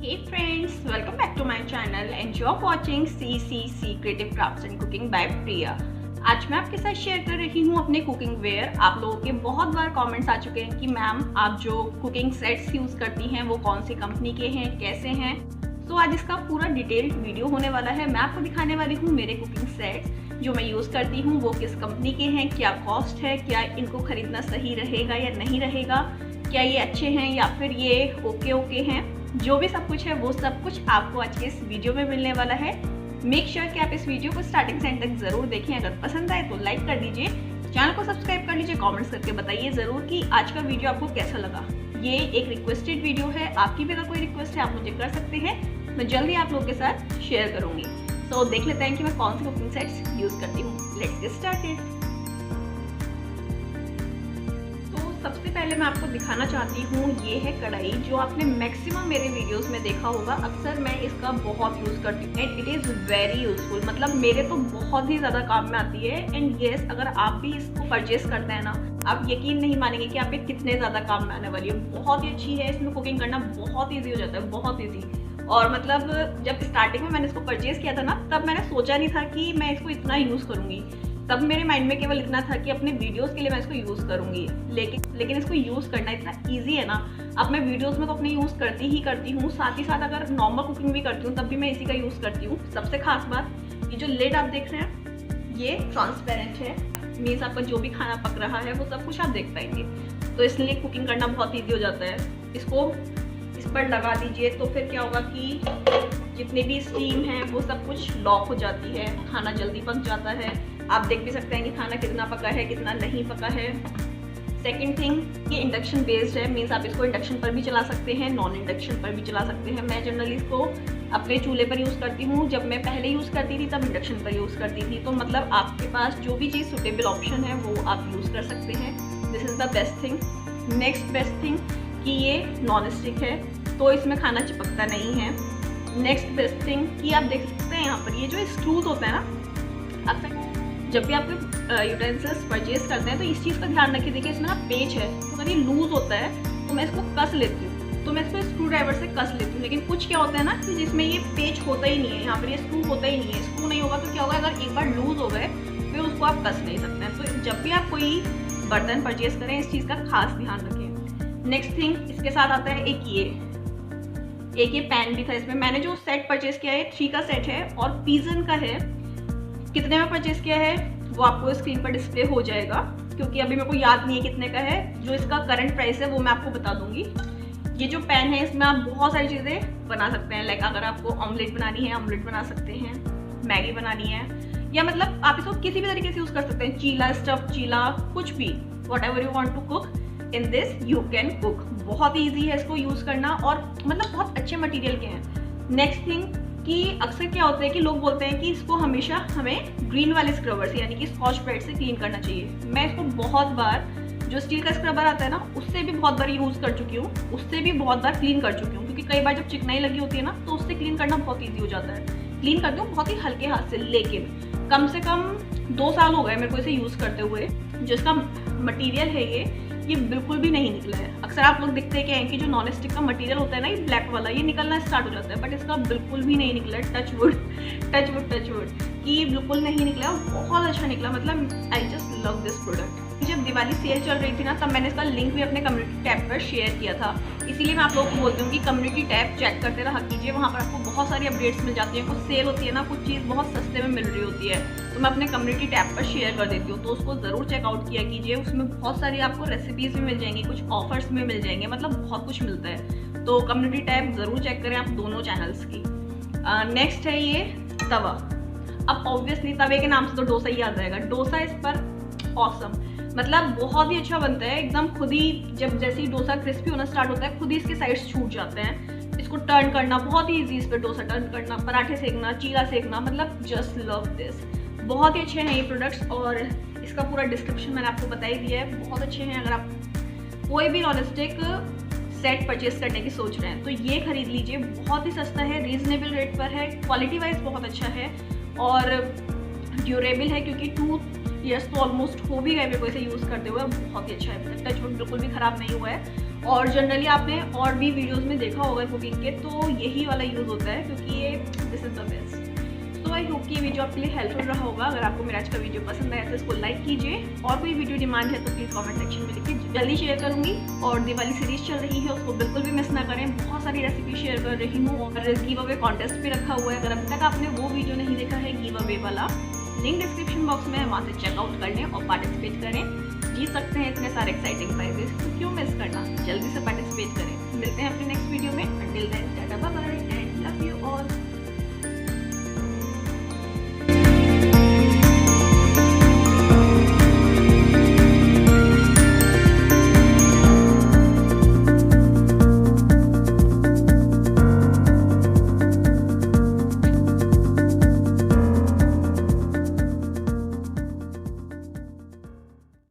Hey friends, welcome back to my channel and you're watching CCC Creative Crafts and Cooking by Priya। आज मैं आपके साथ share कर रही हूँ अपने कुकिंग वेयर। आप लोगों के बहुत बार कमेंट्स आ चुके हैं कि मैम आप जो कुकिंग सेट्स यूज़ करती हैं वो कौन सी कंपनी के हैं, कैसे हैं। तो आज इसका पूरा डिटेल्ड वीडियो होने वाला है। मैं आपको दिखाने वाली हूँ मेरे कुकिंग सेट्स जो मैं यूज़ करती हूँ वो किस कंपनी के हैं, क्या कॉस्ट है, क्या इनको खरीदना सही रहेगा या नहीं रहेगा, क्या ये अच्छे हैं या फिर ये ओके हैं। जो भी सब कुछ है वो सब कुछ आपको आज के इस वीडियो में मिलने वाला है। मेक श्योर कि आप इस वीडियो को स्टार्टिंग से एंड तक जरूर देखें। अगर पसंद आए तो लाइक कर दीजिए, चैनल को सब्सक्राइब कर लीजिए, कमेंट्स करके बताइए जरूर कि आज का वीडियो आपको कैसा लगा। ये एक रिक्वेस्टेड वीडियो है, आपकी भी अगर कोई रिक्वेस्ट है आप मुझे कर सकते हैं, मैं जल्दी आप लोगों के साथ शेयर करूंगी। तो देख लेते हैं कि मैं कौन सी कुकिंग सेट्स यूज करती हूँ। Let's get started. सबसे पहले मैं आपको दिखाना चाहती हूँ ये है कढ़ाई, जो आपने मैक्सिमम मेरे वीडियोस में देखा होगा। अक्सर मैं इसका बहुत यूज़ करती हूँ and it is very useful. मतलब मेरे तो बहुत ही ज़्यादा काम में आती है। एंड येस, अगर आप भी इसको परचेस करते हैं ना, आप यकीन नहीं मानेंगे कि आप ये कितने ज़्यादा काम में आने वाली है। बहुत ही अच्छी है, इसमें कुकिंग करना बहुत ईजी हो जाता है, बहुत ईजी। और मतलब जब स्टार्टिंग में मैंने इसको परचेज़ किया था ना, तब मैंने सोचा नहीं था कि मैं इसको इतना यूज़ करूँगी। तब मेरे माइंड में केवल इतना था कि अपने वीडियोस के लिए मैं इसको यूज़ करूँगी। लेकिन इसको यूज़ करना इतना इजी है ना। अब मैं वीडियोस में तो अपने यूज़ करती हूँ, साथ ही साथ अगर नॉर्मल कुकिंग भी करती हूँ तब भी मैं इसी का यूज़ करती हूँ। सबसे खास बात, ये जो लिड आप देख रहे हैं ये ट्रांसपेरेंट है। मीन्स आपका जो भी खाना पक रहा है वो सब कुछ आप देख पाएंगे, तो इसलिए कुकिंग करना बहुत ईजी हो जाता है। इसको इस पर लगा दीजिए तो फिर क्या होगा कि जितने भी स्टीम है वो सब कुछ लॉक हो जाती है, खाना जल्दी पक जाता है। आप देख भी सकते हैं कि खाना कितना पका है, कितना नहीं पका है। सेकंड थिंग, ये इंडक्शन बेस्ड है। मीन्स आप इसको इंडक्शन पर भी चला सकते हैं, नॉन इंडक्शन पर भी चला सकते हैं। मैं जनरली इसको अपने चूल्हे पर यूज़ करती हूँ। जब मैं पहले यूज़ करती थी तब इंडक्शन पर यूज़ करती थी। तो मतलब आपके पास जो भी चीज़ सुटेबल ऑप्शन है वो आप यूज़ कर सकते हैं। This is the best thing. Next best thing कि ये नॉन स्टिक है, तो इसमें खाना चिपकता नहीं है। नेक्स्ट बेस्ट थिंग कि आप देख सकते हैं यहाँ पर ये जो स्क्रूज होता है ना, आप जब भी आप यूटेंसिल्स परचेज करते हैं तो इस चीज़ का ध्यान रखिए। देखिए इसमें ना पेच है, तो अगर ये लूज होता है तो मैं इसको कस लेती हूँ, तो मैं इसको स्क्रू ड्राइवर से कस लेती हूँ। लेकिन कुछ क्या होता है ना कि जिसमें ये पेच होता ही नहीं है, यहाँ पर ये स्क्रू होता ही नहीं है। स्क्रू नहीं होगा तो क्या होगा, अगर एक बार लूज हो गए फिर उसको आप कस नहीं सकते हैं। तो जब भी आप कोई बर्तन परचेज करें इस चीज़ का खास ध्यान रखें। नेक्स्ट थिंग, इसके साथ आता है एक ये पैन भी था इसमें। मैंने जो सेट परचेज किया है 3 का सेट है और पिजन का है। कितने में परचेज किया है वो आपको स्क्रीन पर डिस्प्ले हो जाएगा, क्योंकि अभी मेरे को याद नहीं है कितने का है। जो इसका करंट प्राइस है वो मैं आपको बता दूंगी। ये जो पैन है इसमें आप बहुत सारी चीज़ें बना सकते हैं। लाइक अगर आपको ऑमलेट बनानी है, ऑमलेट बना सकते हैं, मैगी बनानी है, या मतलब आप इसको किसी भी तरीके से यूज़ कर सकते हैं। चीला, स्टफ चीला, कुछ भी, whatever you want to cook in this you can cook. बहुत ईजी है इसको यूज़ करना और मतलब बहुत अच्छे मटेरियल के हैं। नेक्स्ट थिंग कि अक्सर क्या होता है कि लोग बोलते हैं कि इसको हमेशा हमें ग्रीन वाले स्क्रबर से यानी कि स्कॉच ब्राइट से क्लीन करना चाहिए। मैं इसको बहुत बार, जो स्टील का स्क्रबर आता है ना, उससे भी बहुत बार यूज़ कर चुकी हूँ, उससे भी बहुत बार क्लीन कर चुकी हूँ। क्योंकि कई बार जब चिकनाई लगी होती है ना तो उससे क्लीन करना बहुत ईजी हो जाता है। क्लीन करती हूँ बहुत ही हल्के हाथ से, लेकिन कम से कम 2 साल हो गए मेरे को इसे यूज़ करते हुए। जो इसका मटीरियल है ये बिल्कुल भी नहीं निकला है। अक्सर आप लोग दिखते हैं कि जो नॉन स्टिक का मटेरियल होता है ना, ये ब्लैक वाला, ये निकलना स्टार्ट हो जाता है, बट इसका बिल्कुल भी नहीं निकला है। टच वुड कि बिल्कुल नहीं निकला, बहुत अच्छा निकला। मतलब I just love this product. जब दिवाली सेल चल रही थी ना, तब मैंने इसका लिंक भी अपने कम्युनिटी टैब पर शेयर किया था। इसीलिए मैं आप लोगों को बोलती हूँ कि कम्युनिटी टैब चेक करते रहा कीजिए। वहाँ पर आपको बहुत सारी अपडेट्स मिल जाती हैं। कुछ सेल होती है ना, कुछ चीज़ बहुत सस्ते में मिल रही होती है, तो मैं अपने कम्युनिटी टैब पर शेयर कर देती हूँ, तो उसको ज़रूर चेकआउट किया कीजिए। उसमें बहुत सारी आपको रेसिपीज़ भी मिल जाएंगी, कुछ ऑफर्स भी मिल जाएंगे, मतलब बहुत कुछ मिलता है। तो कम्युनिटी टैब ज़रूर चेक करें आप दोनों चैनल्स की। नेक्स्ट है ये तवा। अब ऑब्वियसली तवे के नाम से तो डोसा ही आ जाएगा। डोसा इस पर ऑसम, मतलब बहुत ही अच्छा बनता है एकदम। खुद ही जब जैसे ही डोसा क्रिस्पी होना स्टार्ट होता है, खुद ही इसके साइड्स छूट जाते हैं। इसको टर्न करना बहुत ही ईजी, इस पर डोसा टर्न करना, पराठे सेकना, चीला सेकना, मतलब जस्ट लव दिस। बहुत ही अच्छे हैं ये प्रोडक्ट्स और इसका पूरा डिस्क्रिप्शन मैंने आपको बता ही दिया है। बहुत अच्छे हैं। अगर आप कोई भी नॉन स्टिक सेट परचेज करने की सोच रहे हैं तो ये खरीद लीजिए। बहुत ही सस्ता है, रीजनेबल रेट पर है, क्वालिटी वाइज बहुत अच्छा है और ड्यूरेबल है, क्योंकि 2 ईयर्स तो ऑलमोस्ट हो भी गए मेरे को इसे यूज़ करते हुए। बहुत ही अच्छा है, टच वुड बिल्कुल भी ख़राब नहीं हुआ है। और जनरली आपने और भी वीडियोस में देखा होगा कुकिंग के, तो यही वाला यूज़ होता है क्योंकि ये दिस इज़ द बेस्ट। तो आई होप कि ये वीडियो आपके लिए हेल्पफुल रहा होगा। अगर आपको मेरा आज का वीडियो पसंद आया तो इसको लाइक कीजिए, और कोई वीडियो डिमांड है तो प्लीज़ कमेंट सेक्शन में लिखिए, जल्दी शेयर करूँगी। और दिवाली सीरीज चल रही है, उसको बिल्कुल भी मिस ना करें। बहुत सारी रेसिपी शेयर कर रही हूँ और गिव अवे कॉन्टेस्ट भी रखा हुआ है। अगर अभी तक आपने वो वीडियो नहीं देखा है गिव अवे वाला, लिंक डिस्क्रिप्शन बॉक्स में है, वहाँ से चेकआउट कर लें और पार्टिसिपेट करें। जीत सकते हैं इतने सारे एक्साइटिंग प्राइजेस, तो क्यों मिस करना, जल्दी से पार्टिसिपेट करें। मिलते हैं अपने नेक्स्ट वीडियो में। अंटिल